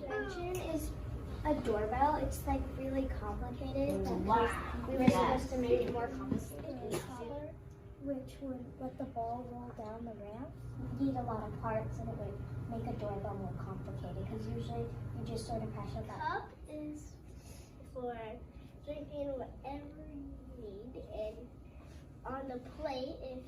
Invention is a doorbell. It's like really complicated because we were supposed to make it more complicated. Which would let the ball roll down the ramp. You need a lot of parts and it would make a doorbell more complicated because usually you just sort of press a button. Cup is for drinking whatever you need, and on the plate, if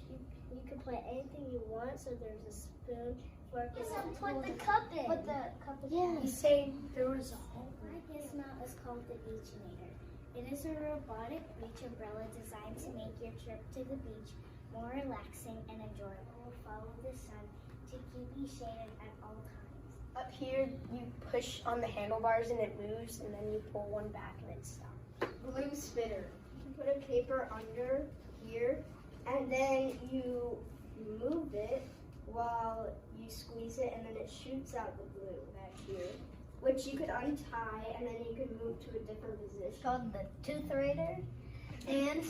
you can put anything you want, so there's a spoon, fork, and put the cup in. Put the cup in. Yeah. You say there was a hole. My Gizmo is called the Beachinator. It is a robotic beach umbrella designed to make your trip to the beach more relaxing and enjoyable. Follow the sun to keep you shaded at all times. Up here, you push on the handlebars and it moves, and then you pull one back and it stops. Glue spitter. You put a paper under here, and then you move it while you squeeze it, and then it shoots out the glue back here, which you could untie, and then you could move to a different position. It's called the toothrator. And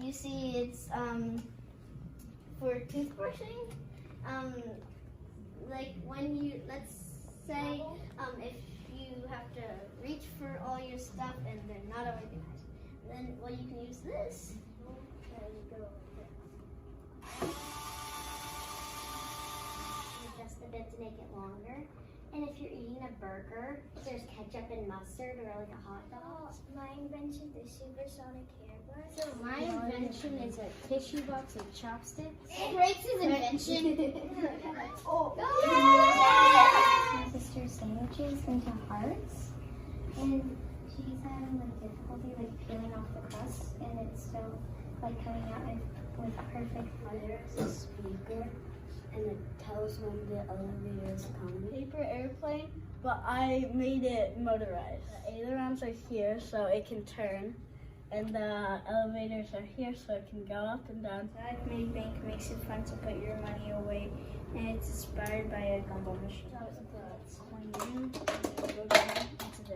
you see it's for toothbrushing. Like when you, let's say if you have to reach for all your stuff and they're not organized, then well you can use this. There you go. Adjust a bit to make it longer. And if you're eating a burger, there's ketchup and mustard or like a hot dog. My invention is supersonic hairbrush. So my invention is a tissue box with chopsticks. Grace's invention. My sister's sandwiches into hearts, and she's having like difficulty like peeling off the crust, and it's still like coming out with perfect color. There's a speaker, and it tells when the elevator is coming. Paper airplane, but I made it motorized. The ailerons are here so it can turn, and the elevators are here so it can go up and down. I've made bank makes it fun to put your money away, and it's inspired by a gumball machine. So it's a coin in, go down into the